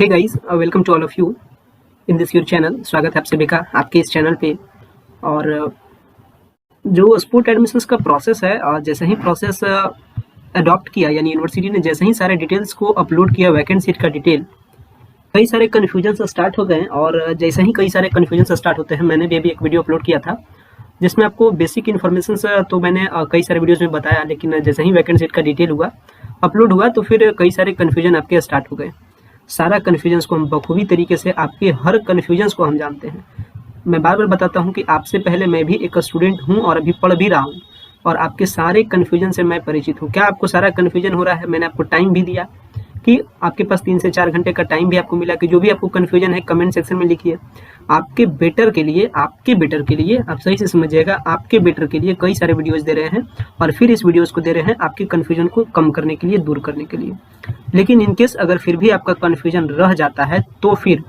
Hey guys, welcome to all of you in this your channel. स्वागत है आप सभी का आपके इस चैनल पे। और जो स्पोर्ट एडमिशंस का प्रोसेस है, जैसे ही प्रोसेस अडॉप्ट किया, यानी यूनिवर्सिटी ने जैसे ही सारे डिटेल्स को अपलोड किया, वैकेंट सीट का डिटेल, कई सारे कन्फ्यूजन स्टार्ट हो गए। और जैसे ही कई सारे कन्फ्यूजन स्टार्ट होते हैं, मैंने भी अभी एक वीडियो अपलोड किया था जिसमें आपको बेसिक इन्फॉर्मेशन तो मैंने कई सारे वीडियोज़ में बताया, लेकिन जैसे ही वैकेंट सीट का डिटेल हुआ, अपलोड हुआ, तो फिर कई सारे कन्फ्यूजन आपके स्टार्ट हो गए। सारा कन्फ्यूजन्स को हम बखूबी तरीके से, आपके हर कन्फ्यूजन्स को हम जानते हैं। मैं बार बार बताता हूं कि आपसे पहले मैं भी एक स्टूडेंट हूं और अभी पढ़ भी रहा हूं, और आपके सारे कन्फ्यूजन से मैं परिचित हूं। क्या आपको सारा कन्फ्यूजन हो रहा है? मैंने आपको टाइम भी दिया कि आपके पास 3 से 4 घंटे का टाइम भी आपको मिला कि जो भी आपको कन्फ्यूजन है कमेंट सेक्शन में लिखिए। आपके बेटर के लिए आप सही से समझिएगा, आपके बेटर के लिए कई सारे वीडियोस दे रहे हैं, और फिर इस वीडियोस को दे रहे हैं आपके कन्फ्यूजन को कम करने के लिए, दूर करने के लिए। लेकिन इनकेस अगर फिर भी आपका कन्फ्यूजन रह जाता है, तो फिर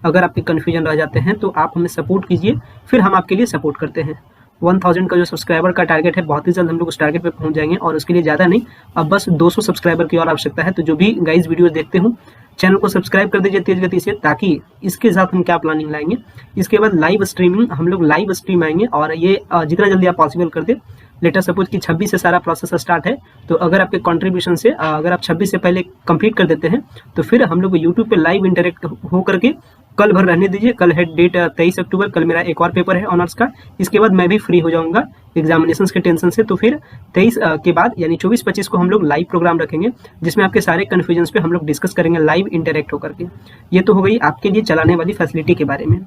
अगर आपके कन्फ्यूजन रह जाते हैं तो आप हमें सपोर्ट कीजिए, फिर हम आपके लिए सपोर्ट करते हैं। 1000 का जो सब्सक्राइबर का टारगेट है, बहुत ही जल्द हम लोग उस टारगेट पे पहुंच जाएंगे, और उसके लिए ज़्यादा नहीं, अब बस 200 सब्सक्राइबर की और आवश्यकता है। तो जो भी गाइज वीडियो देखते हो, चैनल को सब्सक्राइब कर दीजिए तेज गति से, ताकि इसके साथ हम क्या प्लानिंग लाएंगे, इसके बाद लाइव स्ट्रीमिंग, हम लोग लाइव स्ट्रीम आएंगे, और ये जितना जल्दी आप पॉसिबल कर दे। लेटर सपोज कि 26 से सारा प्रोसेस स्टार्ट है, तो अगर आपके कंट्रीब्यूशन से अगर आप 26 से पहले कंप्लीट कर देते हैं, तो फिर हम लोग यूट्यूब पे लाइव इंटरेक्ट हो करके कल भर रहने दीजिए। कल है डेट 23 अक्टूबर, कल मेरा एक और पेपर है ऑनर्स का। इसके बाद मैं भी फ्री हो जाऊंगा एग्जामिनेशंस के टेंशन से। तो फिर 23 के बाद यानी 24-25 को हम लोग लाइव प्रोग्राम रखेंगे, जिसमें आपके सारे कन्फ्यूजन्स पे हम लोग डिस्कस करेंगे लाइव इंटरेक्ट होकर के। ये तो हो गई आपके लिए चलाने वाली फैसिलिटी के बारे में।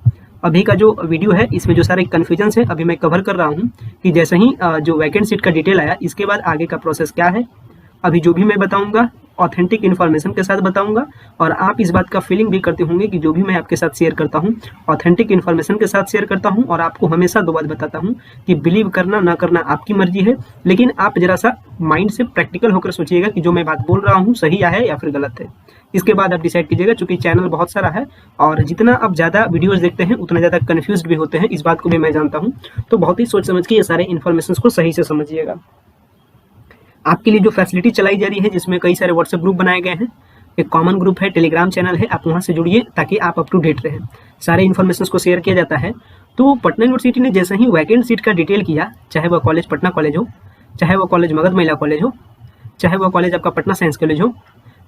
अभी का जो वीडियो है, इसमें जो सारे कन्फ्यूजन्स है अभी मैं कवर कर रहा हूँ कि जैसे ही जो वैकेंट सीट का डिटेल आया, इसके बाद आगे का प्रोसेस क्या है। अभी जो भी मैं बताऊंगा ऑथेंटिक इन्फॉर्मेशन के साथ बताऊंगा, और आप इस बात का फीलिंग भी करते होंगे कि जो भी मैं आपके साथ शेयर करता हूं ऑथेंटिक इन्फॉर्मेशन के साथ शेयर करता हूं। और आपको हमेशा 2 बात बताता हूं कि बिलीव करना ना करना आपकी मर्जी है, लेकिन आप जरा सा माइंड से प्रैक्टिकल होकर सोचिएगा कि जो मैं बात बोल रहा हूं सही है या फिर गलत है। इसके बाद आप डिसाइड कीजिएगा, चूंकि चैनल बहुत सारा है, और जितना आप ज़्यादा वीडियोज़ देखते हैं उतना ज़्यादा कन्फ्यूज भी होते हैं, इस बात को भी मैं जानता हूँ। तो बहुत ही सोच समझ के ये सारे इन्फॉर्मेशन को सही से समझिएगा। आपके लिए जो फैसिलिटी चलाई जा रही है, जिसमें कई सारे व्हाट्सएप ग्रुप बनाए गए हैं, एक कॉमन ग्रुप है, टेलीग्राम चैनल है, आप वहां से जुड़िए ताकि आप अप टू डेट रहें। सारे इन्फॉर्मेशन को शेयर किया जाता है। तो पटना यूनिवर्सिटी ने जैसे ही वैकेंट सीट का डिटेल किया, चाहे वह कॉलेज पटना कॉलेज हो, चाहे वह कॉलेज मगध महिला कॉलेज हो, चाहे वह कॉलेज आपका पटना साइंस कॉलेज हो,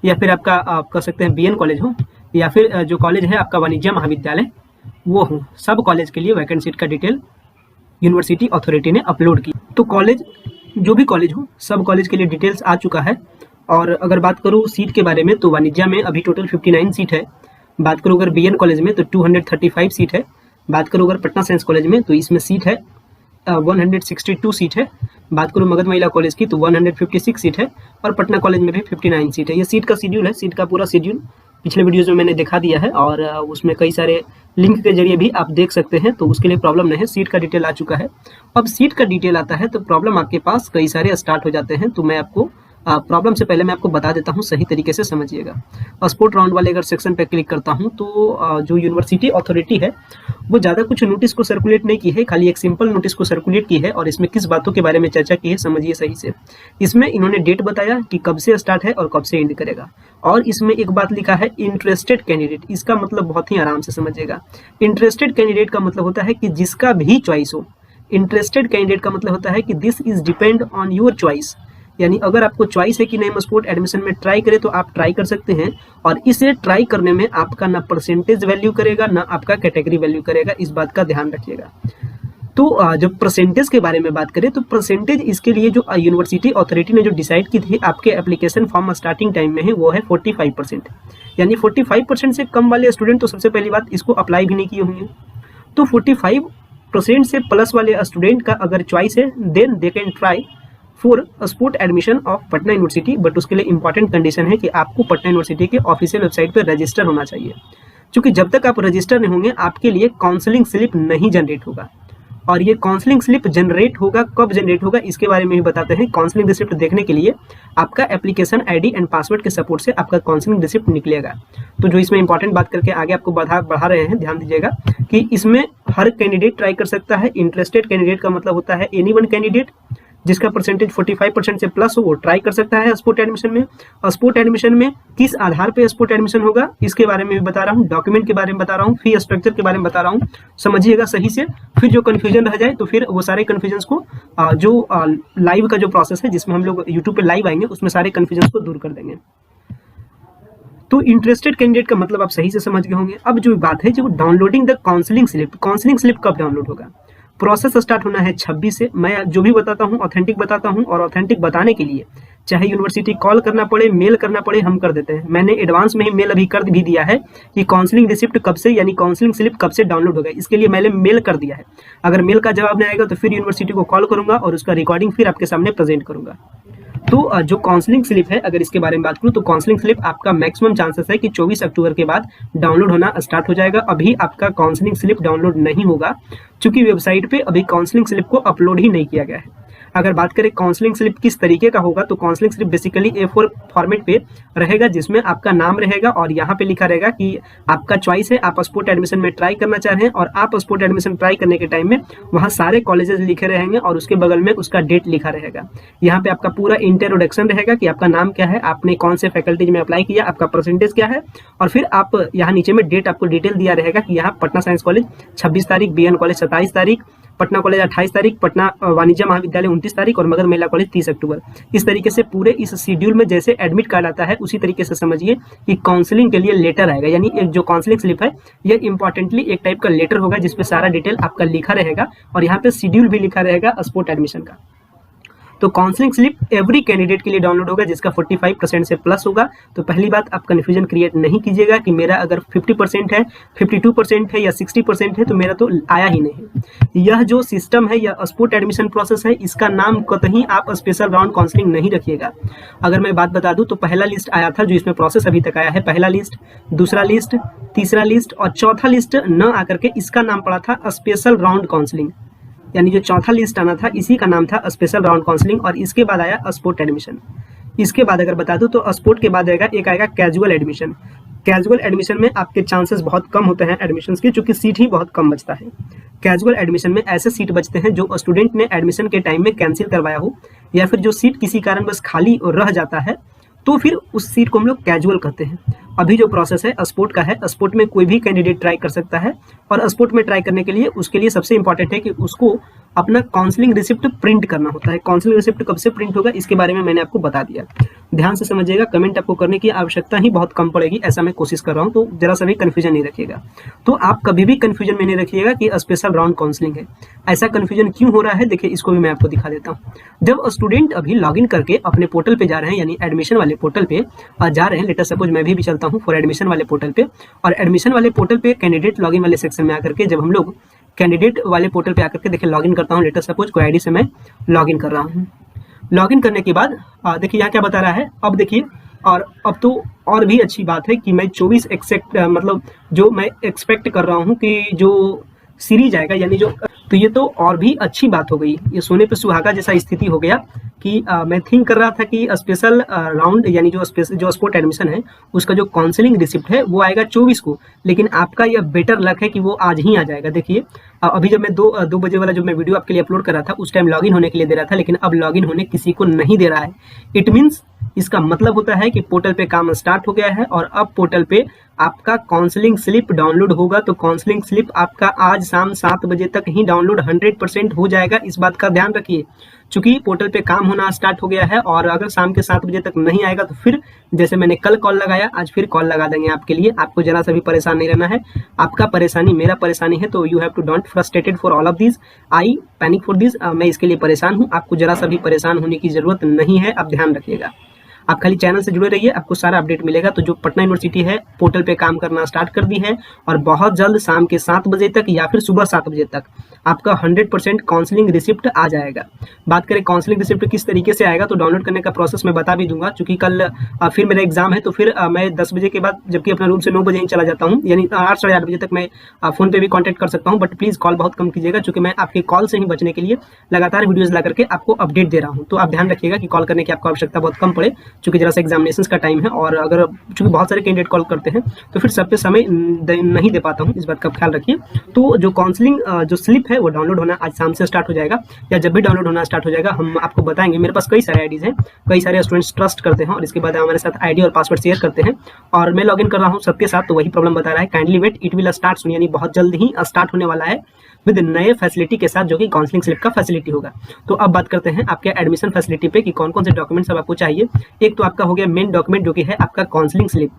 या फिर आपका आप कह सकते हैं BN कॉलेज हो, या फिर जो कॉलेज है आपका वाणिज्य महाविद्यालय वो हो, सब कॉलेज के लिए वैकेंट सीट का डिटेल यूनिवर्सिटी अथॉरिटी ने अपलोड की। तो कॉलेज जो भी कॉलेज हो, सब कॉलेज के लिए डिटेल्स आ चुका है। और अगर बात करूँ सीट के बारे में, तो वाणिज्य में अभी टोटल 59 सीट है। बात करूँ अगर BN कॉलेज में तो 235 सीट है। बात करूँ अगर पटना साइंस कॉलेज में तो इसमें सीट है 162 सीट है। बात करूँ मगध महिला कॉलेज की तो 156 सीट है, और पटना कॉलेज में भी 59 सीट है। ये सीट का शेड्यूल है, सीट का पूरा शेड्यूल पिछले वीडियोज में मैंने दिखा दिया है, और उसमें कई सारे लिंक के जरिए भी आप देख सकते हैं, तो उसके लिए प्रॉब्लम नहीं है। सीट का डिटेल आ चुका है। अब सीट का डिटेल आता है तो प्रॉब्लम आपके पास कई सारे स्टार्ट हो जाते हैं। तो मैं आपको प्रॉब्लम से पहले मैं आपको बता देता हूं, सही तरीके से समझिएगा। स्पोर्ट राउंड वाले अगर सेक्शन पे क्लिक करता हूं, तो जो यूनिवर्सिटी अथॉरिटी है वो ज़्यादा कुछ नोटिस को सर्कुलेट नहीं की है, खाली एक सिंपल नोटिस को सर्कुलेट की है। और इसमें किस बातों के बारे में चर्चा की है समझिए सही से। इसमें इन्होंने डेट बताया कि कब से स्टार्ट है और कब से एंड करेगा, और इसमें एक बात लिखा है इंटरेस्टेड कैंडिडेट। इसका मतलब बहुत ही आराम से समझिएगा। इंटरेस्टेड कैंडिडेट का मतलब होता है कि जिसका भी चॉइस हो। इंटरेस्टेड कैंडिडेट का मतलब होता है कि this is depend on your choice, यानी अगर आपको चॉइस है कि नहीं मैं स्पोर्ट एडमिशन में ट्राई करें, तो आप ट्राई कर सकते हैं। और इसे ट्राई करने में आपका ना परसेंटेज वैल्यू करेगा, ना आपका कैटेगरी वैल्यू करेगा, इस बात का ध्यान रखिएगा। तो जब परसेंटेज के बारे में बात करें, तो परसेंटेज इसके लिए जो यूनिवर्सिटी अथॉरिटी ने जो डिसाइड की थी आपके एप्लीकेशन फॉर्म स्टार्टिंग टाइम में है, वो है 45%। यानी 45% से कम वाले स्टूडेंट तो सबसे पहली बात इसको अप्लाई भी नहीं किए होंगे। तो 45% से प्लस वाले स्टूडेंट का अगर चॉइस है, then they can try for sport admission of Patna university. But उसके लिए इंपॉर्टेंट कंडीशन है कि आपको पटना यूनिवर्सिटी के ऑफिशियल वेबसाइट पर रजिस्टर होना चाहिए, क्योंकि जब तक आप रजिस्टर नहीं होंगे आपके लिए काउंसलिंग स्लिप नहीं जनरेट होगा। और ये काउंसलिंग स्लिप जनरेट होगा, कब जनरेट होगा इसके बारे में भी बताते हैं। काउंसलिंग रिसिप्ट देखने के लिए आपका एप्लीकेशन ID एंड पासवर्ड के सपोर्ट से आपका काउंसलिंग रिसिप्ट निकलेगा। तो जो इसमें इंपॉर्टेंट बात करके आगे आपको बढ़ा रहे हैं, ध्यान दीजिएगा कि इसमें हर कैंडिडेट ट्राई कर सकता है। इंटरेस्टेड कैंडिडेट का मतलब होता है एनी वन कैंडिडेट जिसका परसेंटेज 45% से प्लस हो वो ट्राई कर सकता है स्पोर्ट एडमिशन में। और स्पोर्ट एडमिशन में किस आधार पे स्पोर्ट एडमिशन होगा इसके बारे में भी बता रहा हूँ, डॉक्यूमेंट के बारे में बता रहा हूँ, फी स्ट्रक्चर के बारे में बता रहा हूँ, समझिएगा सही से। फिर जो कन्फ्यूजन रह जाए तो फिर वो सारे कन्फ्यूजन को जो लाइव का जो प्रोसेस है जिसमें हम लोग यूट्यूब पे लाइव आएंगे उसमें सारे कन्फ्यूजन को दूर कर देंगे। तो इंटरेस्टेड कैंडिडेट का मतलब आप सही से समझ गए होंगे। अब जो बात है जो डाउनलोडिंग द काउंसलिंग स्लिप कब डाउनलोड होगा, प्रोसेस स्टार्ट होना है 26 से। मैं जो भी बताता हूँ ऑथेंटिक बताता हूँ, और ऑथेंटिक बताने के लिए चाहे यूनिवर्सिटी कॉल करना पड़े, मेल करना पड़े, हम कर देते हैं। मैंने एडवांस में ही मेल अभी कर भी दिया है कि काउंसलिंग रिसिप्ट कब से यानी काउंसलिंग स्लिप कब से डाउनलोड होगा, इसके लिए मैंने मेल कर दिया है। अगर मेल का जवाब नहीं आएगा तो फिर यूनिवर्सिटी को कॉल करूंगा और उसका रिकॉर्डिंग फिर आपके सामने प्रेजेंट करूंगा। तो जो काउंसलिंग स्लिप है अगर इसके बारे में बात करूं तो काउंसलिंग स्लिप आपका मैक्सिमम चांसेस है कि 24 अक्टूबर के बाद डाउनलोड होना स्टार्ट हो जाएगा। अभी आपका काउंसलिंग स्लिप डाउनलोड नहीं होगा क्योंकि वेबसाइट पे अभी काउंसलिंग स्लिप को अपलोड ही नहीं किया गया है। अगर बात करें काउंसलिंग स्लिप किस तरीके का होगा तो counselling slip basically A4 format पे रहेगा जिसमें आपका नाम रहेगा और यहाँ पे लिखा रहेगा कि आपका चॉइस है, आप स्पोर्ट एडमिशन में ट्राई करना चाह रहे हैं और आप स्पोर्ट एडमिशन ट्राई करने के टाइम में वहाँ सारे कॉलेजेस लिखे रहेंगे और उसके बगल में उसका डेट लिखा रहेगा। यहाँ पे आपका पूरा इंट्रोडक्शन रहेगा कि आपका नाम क्या है, आपने कौन से फैकल्टीज में अप्लाई किया, आपका परसेंटेज क्या है, और फिर आप यहाँ नीचे में डेट आपको डिटेल दिया रहेगा कि यहाँ पटना साइंस कॉलेज 26 तारीख, BN कॉलेज 27 तारीख, पटना कॉलेज 28 तारीख, पटना वाणिज्य महाविद्यालय 29 तारीख और मगध महिला कॉलेज 30 अक्टूबर। इस तरीके से पूरे इस शेड्यूल में जैसे एडमिट कार्ड आता है उसी तरीके से समझिए कि काउंसलिंग के लिए लेटर आएगा। यानी एक जो काउंसलिंग स्लिप है ये इंपॉर्टेंटली एक टाइप का लेटर होगा जिसपे सारा डिटेल आपका लिखा रहेगा और यहाँ पे शेड्यूल भी लिखा रहेगा स्पोर्ट एडमिशन का। तो काउंसलिंग स्लिप एवरी कैंडिडेट के लिए डाउनलोड होगा जिसका 45% से प्लस होगा। तो पहली बात आप कन्फ्यूजन क्रिएट नहीं कीजिएगा कि मेरा अगर 50% है, 52% है या 60% है तो मेरा तो आया ही नहीं। यह जो सिस्टम है या स्पोर्ट एडमिशन प्रोसेस है इसका नाम कतई आप स्पेशल राउंड काउंसलिंग नहीं रखिएगा। अगर मैं बात बता दूं तो पहला लिस्ट आया था जो इसमें प्रोसेस अभी तक आया है, पहला लिस्ट, दूसरा लिस्ट, तीसरा लिस्ट और चौथा लिस्ट न आकर के इसका नाम पड़ा था स्पेशल राउंड काउंसलिंग। यानी जो चौथा लिस्ट आना था इसी का नाम था स्पेशल राउंड काउंसलिंग और इसके बाद आया स्पोर्ट एडमिशन। इसके बाद अगर बता दूं तो स्पोर्ट के बाद आएगा एक आएगा कैजुअल एडमिशन। कैजुअल एडमिशन में आपके चांसेस बहुत कम होते हैं एडमिशन के, चूंकि सीट ही बहुत कम बचता है। कैजुअल एडमिशन में ऐसे सीट बचते हैं जो स्टूडेंट ने एडमिशन के टाइम में कैंसिल करवाया हो या फिर जो सीट किसी कारणवश खाली रह जाता है तो फिर उस सीट को हम लोग कैजुअल कहते हैं। अभी जो प्रोसेस है स्पोर्ट का है, स्पोर्ट में कोई भी कैंडिडेट ट्राई कर सकता है और स्पोर्ट में ट्राई करने के लिए उसके लिए सबसे इंपॉर्टेंट है कि उसको अपना काउंसलिंग रिसिप्ट प्रिंट करना होता है। काउंसलिंग रिसिप्ट कब से प्रिंट होगा इसके बारे में मैंने आपको बता दिया। ध्यान से समझिएगा, कमेंट आपको करने की आवश्यकता ही बहुत कम पड़ेगी, ऐसा मैं कोशिश कर रहा हूँ, तो जरा सा भी कन्फ्यूजन नहीं रखिएगा। तो आप कभी भी कन्फ्यूजन में नहीं रखिएगा कि स्पेशल राउंड काउंसलिंग है। ऐसा कन्फ्यूजन क्यों हो रहा है देखिए, इसको भी मैं आपको दिखा देता हूँ। जब स्टूडेंट अभी लॉगिन करके अपने पोर्टल पे जा रहे हैं यानी एडमिशन वाले पोर्टल पे जा रहे हैं, लेटर सपोज मैं भी चलता हूँ फॉर एडमिशन वाले पोर्टल पे, और एडमिशन वाले पोर्टल पे कैंडिडेट लॉगिन वाले सेक्शन में आकर के जब हम लोग कैंडिडेट वाले पोर्टल पे आकर के देखिए लॉगिन करता हूँ, लेटर सपोज कोई आईडी से मैं लॉगिन कर रहा हूँ। लॉगिन करने के बाद देखिए यहाँ क्या बता रहा है, अब देखिए, और अब तो और भी अच्छी बात है कि मैं 24 मतलब जो मैं एक्सपेक्ट कर रहा हूँ कि जो सीरीज आएगा यानी जो, तो ये तो और भी अच्छी बात हो गई। ये सोने पे सुहागा जैसा स्थिति हो गया कि मैं थिंक कर रहा था कि स्पेशल राउंड यानी जो स्पोर्ट एडमिशन है उसका जो काउंसलिंग रिसिप्ट है वो आएगा 24 को, लेकिन आपका यह बेटर लक है कि वो आज ही आ जाएगा। देखिए अभी जब मैं 2 बजे वाला जो मैं वीडियो आपके लिए अपलोड कर रहा था उस टाइम लॉगिन होने के लिए दे रहा था, लेकिन अब लॉगिन होने किसी को नहीं दे रहा है। इट मीन्स इसका मतलब होता है कि पोर्टल पे काम स्टार्ट हो गया है और अब पोर्टल पे आपका काउंसलिंग स्लिप डाउनलोड होगा। तो काउंसलिंग स्लिप आपका आज शाम 7 बजे तक ही डाउनलोड 100% हो जाएगा, इस बात का ध्यान रखिए। चूंकि पोर्टल पे काम होना स्टार्ट हो गया है और अगर शाम के 7 बजे तक नहीं आएगा तो फिर जैसे मैंने कल कॉल लगाया आज फिर कॉल लगा देंगे आपके लिए। आपको जरा सा भी परेशान नहीं रहना है, आपका परेशानी मेरा परेशानी है, तो you have to don't frustrated for all of this, I panic for this. मैं इसके लिए परेशान हूँ, आपको जरा सा भी परेशान होने की जरूरत नहीं है, आप ध्यान रखिएगा। आप खाली चैनल से जुड़े रहिए, आपको सारा अपडेट मिलेगा। तो जो पटना यूनिवर्सिटी है पोर्टल पे काम करना स्टार्ट कर दी है और बहुत जल्द शाम के 7 बजे तक या फिर सुबह 7 बजे तक आपका 100% काउंसलिंग रिसिप्ट आ जाएगा। बात करें काउंसलिंग रिसिप्ट किस तरीके से आएगा तो डाउनलोड करने का प्रोसेस मैं बता भी दूंगा, क्योंकि कल फिर मेरा एग्जाम है तो फिर मैं 10 बजे के बाद जबकि अपना रूम से 9 बजे ही चला जाता हूँ, यानी 8 साढ़े 8 बजे तक मैं फोन पे भी कॉन्टैक्ट कर सकता हूँ। बट प्लीज़ कॉल बहुत कम कीजिएगा, क्योंकि मैं आपके कॉल से ही बचने के लिए लगातार वीडियोज़ ला करके आपको अपडेट दे रहा हूँ। तो आप ध्यान रखिएगा कि कॉल करने की आपको आवश्यकता बहुत कम पड़े, चूँकि जरा सा एग्जामिनेशन का टाइम है और अगर चूँकि बहुत सारे कैंडिडेट कॉल करते हैं तो फिर सब पे समय नहीं दे पाता हूँ, इस बात का ख्याल रखिए। तो जो काउंसलिंग जो स्लिप है वो डाउनलोड होना आज शाम से स्टार्ट हो जाएगा, या जब भी डाउनलोड होना स्टार्ट हो जाएगा हम आपको बताएंगे। मेरे पास कई सारे आईडीज़ हैं, कई सारे स्टूडेंट्स ट्रस्ट करते हैं और इसके बाद हमारे साथ आईडी और पासवर्ड शेयर करते हैं, और मैं लॉगिन कर रहा हूँ सबके साथ, तो वही प्रॉब्लम बता रहा है। Kindly wait, it will start soon, यानी बहुत जल्द ही स्टार्ट होने वाला है विद नए फैसिलिटी के साथ, जो कि काउंसलिंग स्लिप का फैसिलिटी होगा। तो अब बात करते हैं आपके एडमिशन फैसिलिटी पे कि कौन कौन से डॉक्यूमेंट्स अब आपको चाहिए। एक तो आपका हो गया मेन डॉक्यूमेंट, जो कि है आपका काउंसलिंग स्लिप।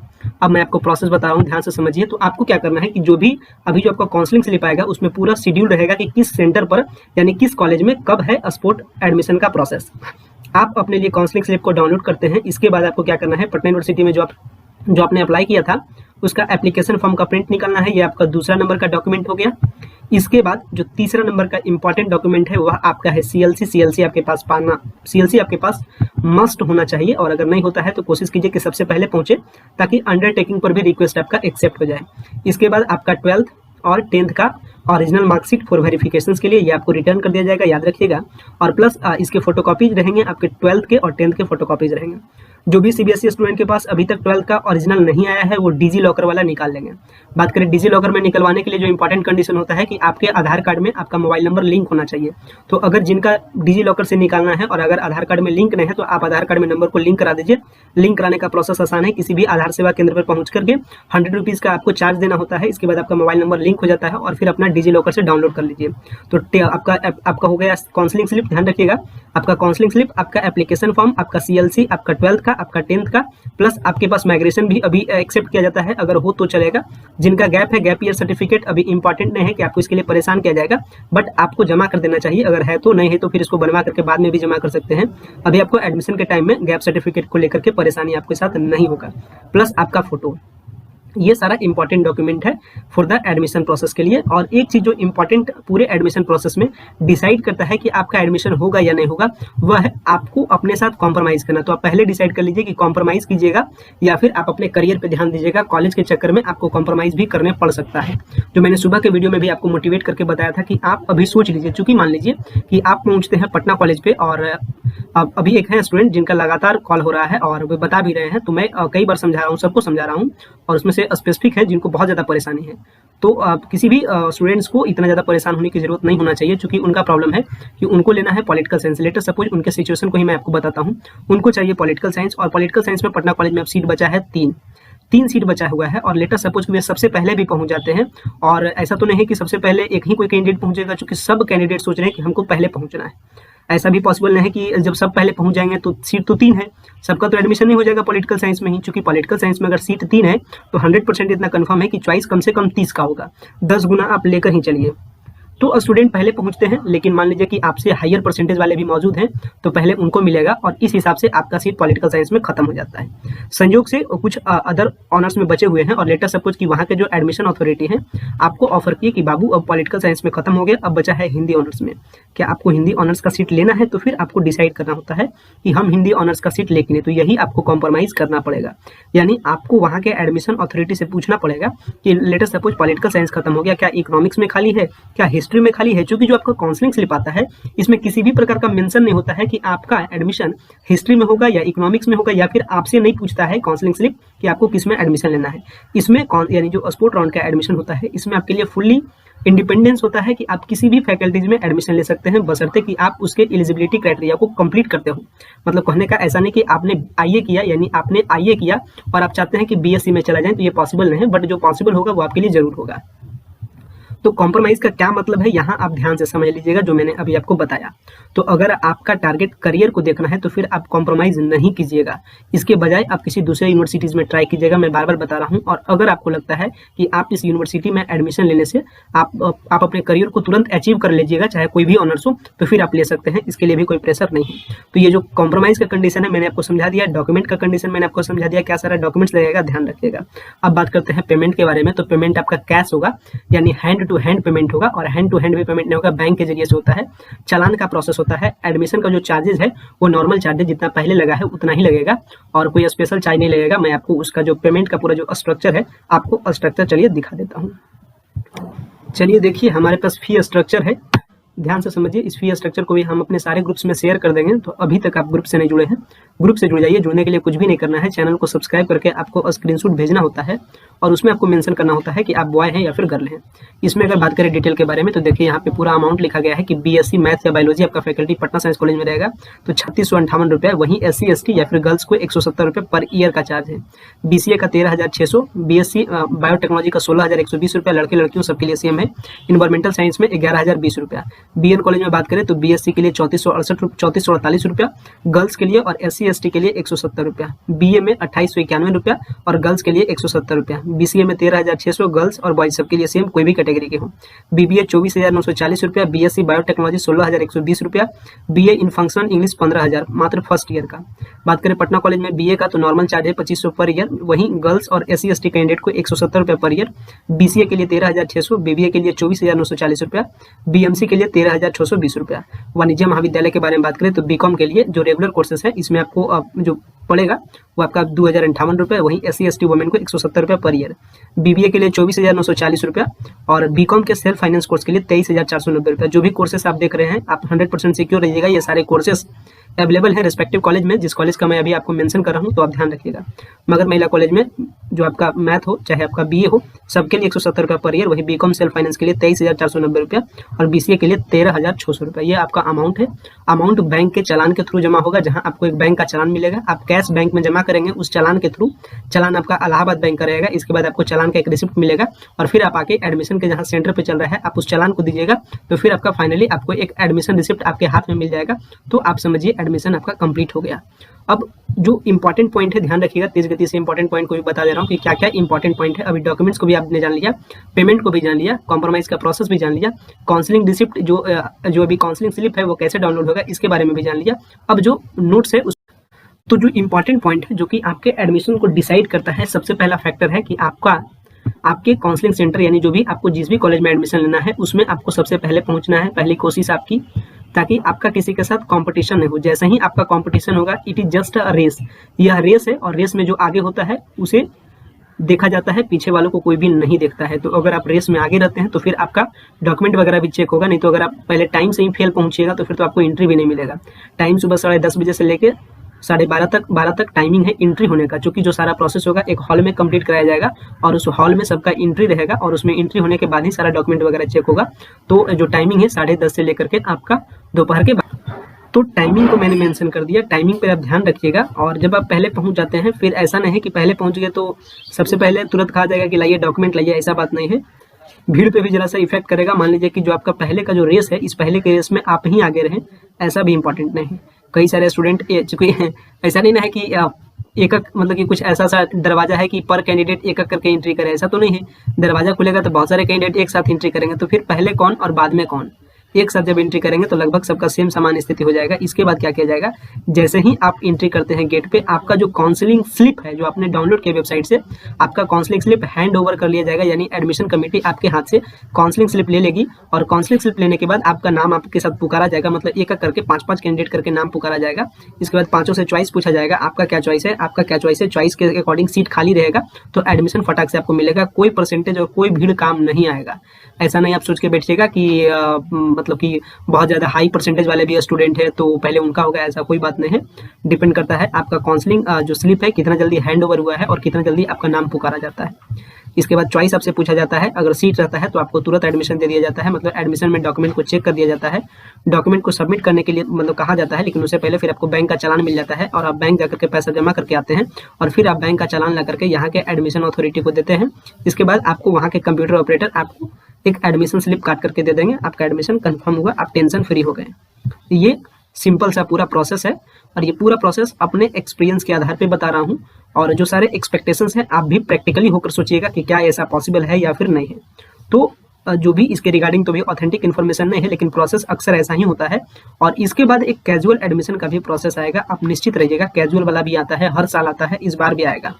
अब मैं आपको प्रोसेस बता रहा हूँ, ध्यान से समझिए। तो आपको क्या करना है कि जो भी अभी जो आपका काउंसलिंग स्लिप आएगा उसमें पूरा शेड्यूल रहेगा कि किस सेंटर पर यानी किस कॉलेज में कब है स्पोर्ट एडमिशन का प्रोसेस। आप अपने लिए काउंसलिंग स्लिप को डाउनलोड करते हैं। इसके बाद आपको क्या करना है, पटना यूनिवर्सिटी में जो आपने अप्लाई किया था उसका एप्लीकेशन फॉर्म का प्रिंट निकालना है। ये आपका दूसरा नंबर का डॉक्यूमेंट हो गया। इसके बाद जो तीसरा नंबर का इंपॉर्टेंट डॉक्यूमेंट है वह आपका है सीएलसी आपके पास पाना, सीएलसी आपके पास मस्ट होना चाहिए, और अगर नहीं होता है तो कोशिश कीजिए कि सबसे पहले पहुंचे, ताकि अंडरटेकिंग पर भी रिक्वेस्ट आपका एक्सेप्ट हो जाए। इसके बाद आपका 12th और 10th का ओरिजिनल मार्कशीट फॉर वेरिफिकेशन के लिए ये आपको रिटर्न कर दिया जाएगा, याद रखिएगा। और प्लस इसके फोटोकॉपीज रहेंगे, आपके 12th के और 10th के फोटोकॉपीज रहेंगे। जो भी सीबीएसई स्टूडेंट के पास अभी तक 12th का ओरिजिनल नहीं आया है वो डिजी लॉकर वाला निकाल लेंगे। बात करें डिजी लॉकर में निकलवाने के लिए जो इंपॉर्टेंट कंडीशन होता है कि आपके आधार कार्ड में आपका मोबाइल नंबर लिंक होना चाहिए। तो अगर जिनका डिजी लॉकर से निकालना है और अगर आधार कार्ड में लिंक नहीं है तो आप आधार कार्ड में नंबर को लिंक करा दीजिए। लिंक कराने का प्रोसेस आसान है, किसी भी आधार सेवा केंद्र पर पहुंच करके 100 रुपीज़ का आपको चार्ज देना होता है। इसके बाद आपका मोबाइल नंबर लिंक हो जाता है और फिर अपना डिजी लॉकर से डाउनलोड कर लीजिए। तो आपका हो गया काउंसलिंग स्लिप। ध्यान रखिएगा, आपका काउंसलिंग स्लिप, आपका एप्लीकेशन फॉर्म, आपका सीएलसी, आपका 12th का, आपका 10th का, प्लस आपके पास माइग्रेशन भी अभी एक्सेप्ट किया जाता है, अगर हो तो चलेगा। जिनका गैप है, गैप ईयर सर्टिफिकेट अभी इंपॉर्टेंट नहीं है कि आपको इसके लिए परेशान किया जाएगा, बट आपको जमा कर देना चाहिए। अगर है तो, नहीं है तो फिर इसको बनवा करके बाद में भी जमा कर सकते हैं। अभी आपको एडमिशन के टाइम में गैप सर्टिफिकेट को लेकर के परेशानी आपके साथ नहीं होगा। प्लस आपका फोटो, ये सारा इंपॉर्टेंट डॉक्यूमेंट है फॉर द एडमिशन प्रोसेस के लिए। और एक चीज जो इंपॉर्टेंट पूरे एडमिशन प्रोसेस में डिसाइड करता है कि आपका एडमिशन होगा या नहीं होगा, वह है आपको अपने साथ कॉम्प्रोमाइज करना। तो आप पहले डिसाइड कर लीजिए कि कॉम्प्रोमाइज कीजिएगा या फिर आप अपने करियर पे ध्यान दीजिएगा। कॉलेज के चक्कर में आपको कॉम्प्रोमाइज भी करने पड़ सकता है, जो मैंने सुबह के वीडियो में भी आपको मोटिवेट करके बताया था कि आप अभी सोच लीजिए। चूंकि मान लीजिए कि आप पहुंचते हैं पटना कॉलेज पे और अभी एक है स्टूडेंट जिनका लगातार कॉल हो रहा है और वे बता भी रहे हैं, तो मैं कई बार समझा रहा हूँ, सबको समझा रहा हूँ, और उसमें से स्पेसिफिक है जिनको बहुत ज़्यादा परेशानी है। तो किसी भी स्टूडेंट्स को इतना ज़्यादा परेशान होने की जरूरत नहीं होना चाहिए, क्योंकि उनका प्रॉब्लम है कि उनको लेना है पॉलिटिकल साइंस। लेटर सपोज उनके सिचुएशन को ही मैं आपको बताता हूँ। उनको चाहिए पॉलिटिकल साइंस, और पॉलिटिकल साइंस में पटना कॉलेज में अब सीट बचा है तीन सीट बचा हुआ है, और लेटर सपोज कि वे सबसे पहले भी पहुंच जाते हैं। और ऐसा तो नहीं है कि सबसे पहले एक ही कोई कैंडिडेट पहुंचेगा, क्योंकि सब कैंडिडेट सोच रहे हैं कि हमको पहले पहुंचना है। ऐसा भी पॉसिबल नहीं है कि जब सब पहले पहुंच जाएंगे तो सीट तो 3 है, सबका तो एडमिशन नहीं हो जाएगा पॉलिटिकल साइंस में ही। क्योंकि पॉलिटिकल साइंस में अगर सीट 3 है तो 100% इतना कंफर्म है कि चॉइस कम से कम 30 का होगा, 10 गुना आप लेकर ही चलिए। तो स्टूडेंट पहले पहुंचते हैं, लेकिन मान लीजिए कि आपसे हायर परसेंटेज वाले भी मौजूद हैं तो पहले उनको मिलेगा, और इस हिसाब से आपका सीट पॉलिटिकल साइंस में खत्म हो जाता है। संयोग से कुछ अदर ऑनर्स में बचे हुए हैं, और लेटर सपोज कि वहाँ के जो एडमिशन अथॉरिटी है आपको ऑफर किए कि बाबू अब पॉलिटिकल साइंस में खत्म हो गया, अब बचा है हिंदी ऑनर्स में, क्या आपको हिंदी ऑनर्स का सीट लेना है? तो फिर आपको डिसाइड करना होता है कि हम हिंदी ऑनर्स का सीट लेके नहीं, तो यही आपको कॉम्प्रोमाइज करना पड़ेगा। यानी आपको वहाँ के एडमिशन अथॉरिटी से पूछना पड़ेगा कि लेटर सपोज पॉलिटिकल साइंस खत्म हो गया, क्या इकोनॉमिक्स में खाली है, क्या हिस्ट्री में खाली है? क्योंकि जो आपका काउंसलिंग स्लिप आता है इसमें किसी भी प्रकार का मेंशन नहीं होता है कि आपका एडमिशन हिस्ट्री में होगा या इकोनॉमिक्स में होगा, या फिर आपसे नहीं पूछता है काउंसलिंग स्लिप कि आपको किस में एडमिशन लेना है। इसमें यानी जो स्पोर्ट राउंड का एडमिशन होता है इसमें आपके लिए फुल्ली इंडिपेंडेंस होता है कि आप किसी भी फैकल्टीज में एडमिशन ले सकते हैं, बशर्ते कि आप उसके एलिजिबिलिटी क्राइटेरिया को कंप्लीट करते हो। मतलब कहने का ऐसा नहीं कि आपने आईए किया, यानी आपने आईए किया और आप चाहते हैं कि बीएससी में चला जाए, तो ये पॉसिबल नहीं है, बट जो पॉसिबल होगा वो आपके लिए जरूर होगा। तो कॉम्प्रोमाइज का क्या मतलब है, यहाँ आप ध्यान से समझ लीजिएगा जो मैंने अभी आपको बताया। तो अगर आपका टारगेट करियर को देखना है तो फिर आप कॉम्प्रोमाइज नहीं कीजिएगा, इसके बजाय आप किसी दूसरे यूनिवर्सिटीज में ट्राई कीजिएगा। मैं बार बार बता रहा हूँ, और अगर आपको लगता है कि आप इस यूनिवर्सिटी में एडमिशन लेने से आप अपने करियर को तुरंत अचीव कर लीजिएगा, चाहे कोई भी ऑनर्स हो, तो फिर आप ले सकते हैं, इसके लिए भी कोई प्रेशर नहीं है। तो ये जो कॉम्प्रोमाइज का कंडीशन है मैंने आपको समझा दिया, डॉक्यूमेंट का कंडीशन मैंने आपको समझा दिया, क्या सारा डॉक्यूमेंट्स लगेगा, ध्यान रखिएगा। अब बात करते हैं पेमेंट के बारे में। तो पेमेंट आपका कैश होगा, यानी हैंड टू हैंड पेमेंट होगा, और हैंड टू हैंड भी पेमेंट नहीं होगा, बैंक के जरिए से होता है। चालान का प्रोसेस होता है। एडमिशन का जो चार्जेस है वो नॉर्मल चार्जेस जितना पहले लगा है उतना ही लगेगा, और कोई स्पेशल चार्ज नहीं लगेगा। मैं आपको उसका जो पेमेंट का पूरा जो स्ट्रक्चर है आपको स्ट्रक्चर चलिए दिखा देता हूँ। चलिए देखिए, हमारे पास फी स्ट्रक्चर है। ध्यान से समझिए, इस फी स्ट्रक्चर को भी हम अपने सारे ग्रुप्स में शेयर कर देंगे। तो अभी तक आप ग्रुप से नहीं जुड़े हैं, ग्रुप से जुड़ जाइए। जुड़ने के लिए कुछ भी नहीं करना है, चैनल को सब्सक्राइब करके आपको स्क्रीनशॉट भेजना होता है और उसमें आपको मेंशन करना होता है कि आप बॉय हैं या फिर गर्ल हैं। इसमें अगर बात करें डिटेल के बारे में तो देखिए यहाँ पे पूरा अमाउंट लिखा गया है कि बीएससी मैथ या बायोलॉजी आपका फैकल्टी पटना साइंस कॉलेज में रहेगा तो 3658 रुपया। वहीं SC ST या फिर गर्ल्स को 170 रुपये पर ईयर का चार्ज है। BCA का 13,600, BSc बायोटेक्नोलॉजी का 16,120 रुपया, लड़के लड़कियों सबके लिए सेम है। इन्वायरमेंटल साइंस में 11,020 रुपया। BN कॉलेज में बात करें तो BSc के लिए 3448 रुपया गर्ल्स के लिए और SC ST के लिए 170 रुपया। BA में 2891 रुपया और गर्ल्स के लिए 170 रुपया। BCA में 13,600 गर्ल्स और बॉयज सबके लिए सेम, कोई भी कैटेगरी के हो। BBA 24,940 रुपया। BSc बायोटेक्नोलॉजी 16,120 रुपया। BA इन फंक्शनल इंग्लिश 15,000 मात्र फर्स्ट ईयर का। बात करें पटना कॉलेज में BA का तो नॉर्मल चार्ज है 2500 पर ईयर। वहीं गर्ल्स और SC ST कैंडिडेट को 170 रुपये पर ईयर। BCA के लिए 13,600, BBA के लिए 24,940 रुपया, BMC के लिए 13,620 रुपया। वाणिज्य महाविद्यालय के बारे में बात करें तो BCom के लिए जो रेगुलर कोर्सेज है इसमें आपको जो पड़ेगा वो आपका 2,058 रुपये। वहीं SC ST वुमेन को 170 रुपये पर ईयर। BBA के लिए 24,940 रुपया और BCom के सेल्फ फाइनेंस कोर्स के लिए 23,490 रुपया। जो भी कोर्सेस आप देख रहे हैं आप 100% सिक्योर रहिएगा, ये सारे कोर्सेस अवेलेबल है रिस्पेक्टिव कॉलेज में। जिस कॉलेज का मैं अभी आपको मेंशन कर रहा हूँ तो आप ध्यान रखिएगा। मगर महिला कॉलेज में जो आपका मैथ हो चाहे आपका BA हो सबके लिए 170 रुपये पर ईयर। वहीं BCom सेल्फ फाइनेंस के लिए 23,490 रुपया और BCA के लिए 13,600 रुपया। ये आपका अमाउंट है। अमाउंट बैंक के चालान के थ्रू जमा होगा, जहाँ आपको एक बैंक का चालान मिलेगा, आप कैश बैंक में जमा करेंगे उस चालान के थ्रू। चालान आपका इलाहाबाद बैंक का रहेगा। इसके बाद आपको चालान का एक रिसिप्ट मिलेगा और फिर आप आके एडमिशन के जहाँ सेंटर पे चल रहा है आप उस चालान को दीजिएगा तो फिर आपका फाइनली आपको एक एडमिशन रिसिप्ट आपके हाथ में मिल जाएगा। तो आप समझिए एडमिशन आपका कंप्लीट हो गया। अब जो इंपॉर्टेंट पॉइंट है ध्यान रखिएगा, तेज गति से इंपॉर्टेंट पॉइंट को भी बता दे रहा हूँ कि क्या क्या इंपॉर्टेंट पॉइंट है। अभी डॉक्यूमेंट्स को भी आपने जान लिया, पेमेंट को भी जान लिया, कॉम्प्रोमाइज का प्रोसेस भी जान लिया, काउंसलिंग रिसिप्ट जो अभी काउंसलिंग स्लिप है वो कैसे डाउनलोड होगा इसके बारे में भी जान लिया। अब जो नोट्स है तो जो इंपॉर्टेंट पॉइंट है जो कि आपके एडमिशन को डिसाइड करता है, सबसे पहला फैक्टर है कि आपके काउंसलिंग सेंटर यानी जो भी आपको जिस भी कॉलेज में एडमिशन लेना है उसमें आपको सबसे पहले पहुंचना है। पहली कोशिश आपकी, ताकि आपका किसी के साथ कंपटीशन नहीं हो। जैसे ही आपका कंपटीशन होगा it is just a race, यह रेस है और रेस में जो आगे होता है उसे देखा जाता है, पीछे वालों को कोई भी नहीं देखता है। तो अगर आप रेस में आगे रहते हैं तो फिर आपका डॉक्यूमेंट वगैरह भी चेक होगा। नहीं तो अगर आप पहले टाइम से ही फेल पहुंचिएगा तो फिर तो आपको एंट्री भी नहीं मिलेगा। टाइम सुबह 10:30 बजे से लेकर 12:30 तक टाइमिंग है एंट्री होने का, क्योंकि जो सारा प्रोसेस होगा एक हॉल में कंप्लीट कराया जाएगा और उस हॉल में सबका एंट्री रहेगा और उसमें एंट्री होने के बाद ही सारा डॉक्यूमेंट वगैरह चेक होगा। तो जो टाइमिंग है 10:30 से लेकर के आपका दोपहर के बाद, तो टाइमिंग को मैंने मेंशन कर दिया। टाइमिंग पर आप ध्यान रखिएगा। और जब आप पहले पहुंच जाते हैं फिर ऐसा नहीं है कि पहले पहुंच गए तो सबसे पहले तुरंत कहा जाएगा कि लाइए डॉक्यूमेंट लाइए, ऐसा बात नहीं है। भीड़ पे भी जरा सा इफेक्ट करेगा। मान लीजिए कि जो आपका पहले का जो रेस है इस पहले के रेस में आप ही आगे रहें, ऐसा भी इंपॉर्टेंट नहीं है। कई सारे स्टूडेंट चूंकि ऐसा नहीं ना है कि एक मतलब कि कुछ ऐसा सा दरवाजा है कि पर कैंडिडेट एक करके एंट्री करे, ऐसा तो नहीं है। दरवाजा खुलेगा तो बहुत सारे कैंडिडेट एक साथ एंट्री करेंगे, तो फिर पहले कौन और बाद में कौन एक साथ जब एंट्री करेंगे तो लगभग सबका सेम समान स्थिति हो जाएगा। इसके बाद क्या किया जाएगा, जैसे ही आप एंट्री करते हैं गेट पे, आपका जो काउंसलिंग स्लिप है जो आपने डाउनलोड किया वेबसाइट से, आपका काउंसलिंग स्लिप हैंड ओवर कर लिया जाएगा। यानी एडमिशन कमेटी आपके हाथ से काउंसलिंग स्लिप ले लेगी और काउंसलिंग स्लिप लेने के बाद आपका नाम आपके साथ पुकारा जाएगा। मतलब एक एक करके 5-5 कैंडिडेट करके नाम पुकारा जाएगा। इसके बाद 5 से चॉइस पूछा जाएगा, आपका क्या चॉइस है, आपका क्या चॉइस है। चॉइस के अकॉर्डिंग सीट खाली रहेगा तो एडमिशन फटाक से आपको मिलेगा। कोई परसेंटेज और कोई भीड़ काम नहीं आएगा। ऐसा नहीं आप सोच के बैठिएगा कि मतलब कि बहुत ज़्यादा हाई परसेंटेज वाले भी स्टूडेंट है तो पहले उनका होगा, ऐसा कोई बात नहीं है। डिपेंड करता है आपका काउंसलिंग जो स्लिप है कितना जल्दी हैंड ओवर हुआ है और कितना जल्दी आपका नाम पुकारा जाता है। इसके बाद चॉइस आपसे पूछा जाता है। अगर सीट रहता है तो आपको तुरंत एडमिशन दे दिया जाता है। मतलब एडमिशन में डॉक्यूमेंट को चेक कर दिया जाता है। डॉक्यूमेंट को सबमिट करने के लिए मतलब कहा जाता है, लेकिन उससे पहले फिर आपको बैंक का चालान मिल जाता है और आप बैंक जाकर के पैसा जमा करके आते हैं और फिर आप बैंक का चालान ला करके यहाँ के एडमिशन अथॉरिटी को देते हैं। इसके बाद आपको वहाँ के कंप्यूटर ऑपरेटर आपको एक एडमिशन स्लिप काट करके दे देंगे। आपका एडमिशन कंफर्म हुआ, आप टेंशन फ्री हो गए। ये सिंपल सा पूरा प्रोसेस है और ये पूरा प्रोसेस अपने एक्सपीरियंस के आधार पे बता रहा हूँ। और जो सारे एक्सपेक्टेशंस हैं आप भी प्रैक्टिकली होकर सोचिएगा कि क्या ऐसा पॉसिबल है या फिर नहीं है। तो जो भी इसके रिगार्डिंग तो भी ऑथेंटिक इन्फॉर्मेशन नहीं है, लेकिन प्रोसेस अक्सर ऐसा ही होता है। और इसके बाद एक कैजुअल एडमिशन का भी प्रोसेस आएगा, आप निश्चित रहिएगा। कैजुअल वाला भी आता है, हर साल आता है, इस बार भी आएगा।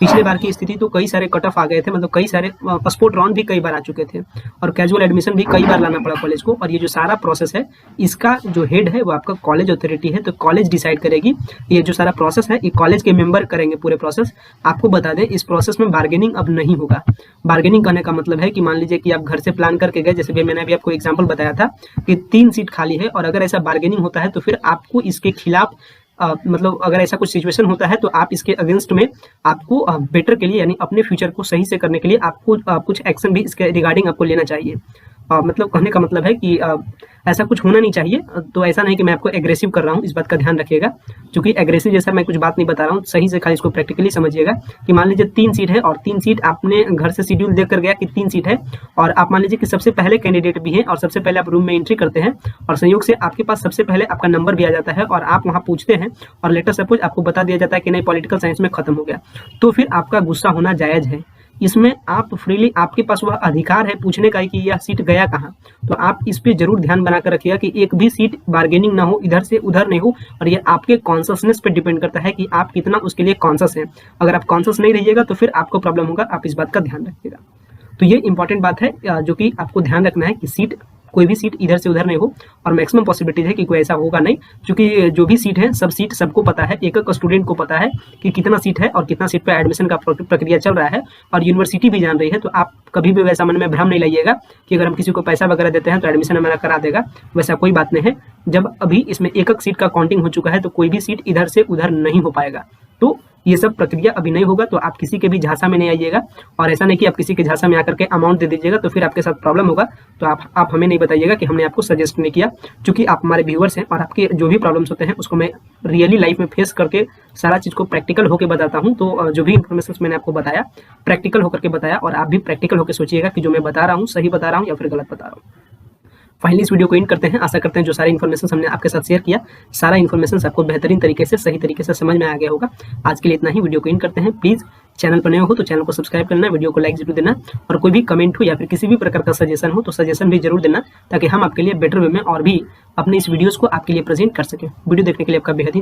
पिछले बार की स्थिति तो कई सारे कट ऑफ आ गए थे, मतलब कई सारे स्पोर्ट राउंड भी कई बार आ चुके थे और कैजुअल एडमिशन भी कई बार लाना पड़ा कॉलेज को। और ये जो सारा प्रोसेस है इसका जो हेड है वो आपका कॉलेज अथॉरिटी है, तो कॉलेज डिसाइड करेगी। ये जो सारा प्रोसेस है ये कॉलेज के मेंबर करेंगे पूरे प्रोसेस। आपको बता दें इस प्रोसेस में बार्गेनिंग अब नहीं होगा। बार्गेनिंग करने का मतलब है कि मान लीजिए कि आप घर से प्लान करके गए, जैसे भी मैंने अभी आपको एग्जांपल बताया था कि 3 सीट खाली है, और अगर ऐसा बार्गेनिंग होता है तो फिर आपको इसके खिलाफ मतलब अगर ऐसा कुछ सिचुएशन होता है तो आप इसके अगेंस्ट में आपको बेटर के लिए, यानी अपने फ्यूचर को सही से करने के लिए आपको कुछ एक्शन भी इसके रिगार्डिंग आपको लेना चाहिए। मतलब कहने का मतलब है कि ऐसा कुछ होना नहीं चाहिए। तो ऐसा नहीं कि मैं आपको एग्रेसिव कर रहा हूँ, इस बात का ध्यान रखिएगा, क्योंकि एग्रेसिव जैसा मैं कुछ बात नहीं बता रहा हूँ। सही से खाली इसको प्रैक्टिकली समझिएगा कि मान लीजिए 3 सीट है और 3 सीट आपने घर से शेड्यूल देख कर गया कि 3 सीट है, और आप मान लीजिए कि सबसे पहले कैंडिडेट भी है और सबसे पहले आप रूम में एंट्री करते हैं और संयोग से आपके पास सबसे पहले आपका नंबर भी आ जाता है और आप वहाँ पूछते हैं और लेटर सपोज आपको बता दिया जाता है कि नहीं पॉलिटिकल साइंस में खत्म हो गया, तो फिर आपका गुस्सा होना जायज़ है। इसमें आप फ्रीली, आपके पास वह अधिकार है पूछने का कि यह सीट गया कहाँ। तो आप इस पे जरूर ध्यान बनाकर रखिएगा कि एक भी सीट बार्गेनिंग ना हो, इधर से उधर नहीं हो, और ये आपके कॉन्शसनेस पे डिपेंड करता है कि आप कितना उसके लिए कॉन्शस हैं। अगर आप कॉन्शस नहीं रहिएगा तो फिर आपको प्रॉब्लम होगा, आप इस बात का ध्यान रखिएगा। तो ये इंपॉर्टेंट बात है जो कि आपको ध्यान रखना है कि सीट, कोई भी सीट इधर से उधर नहीं हो, और मैक्सिमम पॉसिबिलिटीज है कि कोई ऐसा होगा नहीं, क्योंकि जो भी सीट है सब सीट सबको पता है, एक एक स्टूडेंट को पता है कि कितना सीट है और कितना सीट पे एडमिशन का प्रक्रिया चल रहा है, और यूनिवर्सिटी भी जान रही है। तो आप कभी भी वैसा मन में भ्रम नहीं लाइएगा कि अगर हम किसी को पैसा वगैरह देते हैं तो एडमिशन हमारा करा देगा, वैसा कोई बात नहीं है। जब अभी इसमें एक एक सीट का काउंटिंग हो चुका है तो कोई भी सीट इधर से उधर नहीं हो पाएगा। तो ये सब प्रक्रिया अभी नहीं होगा, तो आप किसी के भी झांसा में नहीं आइएगा, और ऐसा नहीं कि आप किसी के झांसा में आकर के अमाउंट दे दीजिएगा तो फिर आपके साथ प्रॉब्लम होगा। तो आप हमें नहीं बताइएगा कि हमने आपको सजेस्ट नहीं किया, क्योंकि आप हमारे व्यूअर्स हैं और आपके जो भी प्रॉब्लम्स होते हैं उसको मैं रियली लाइफ में फेस करके सारा चीज़ को प्रैक्टिकल होकर बताता हूँ। तो जो भी इन्फॉर्मेशन मैंने आपको बताया प्रैक्टिकल होकर के बताया, और आप भी प्रैक्टिकल होकर सोचिएगा कि जो मैं बता रहा हूँ सही बता रहा हूँ या फिर गलत बता रहा हूँ। फाइनली इस वीडियो को इन करते हैं। आशा करते हैं जो सारी इन्फॉर्मेशन हमने आपके साथ शेयर किया, सारा इन्फॉर्मेशन आपको बेहतरीन तरीके से, सही तरीके से समझ में आ गया होगा। आज के लिए इतना ही, वीडियो को इन करते हैं। प्लीज़ चैनल पर नए हो तो चैनल को सब्सक्राइब करना, वीडियो को लाइक जरूर देना, और कोई भी कमेंट हो या फिर किसी भी प्रकार का सजेशन हो तो सजेशन भी जरूर देना, ताकि हम आपके लिए बेटर वे में और भी अपने इस वीडियोज़ को आपके लिए प्रेजेंट कर सकें। वीडियो देखने के लिए आपका बेहद ही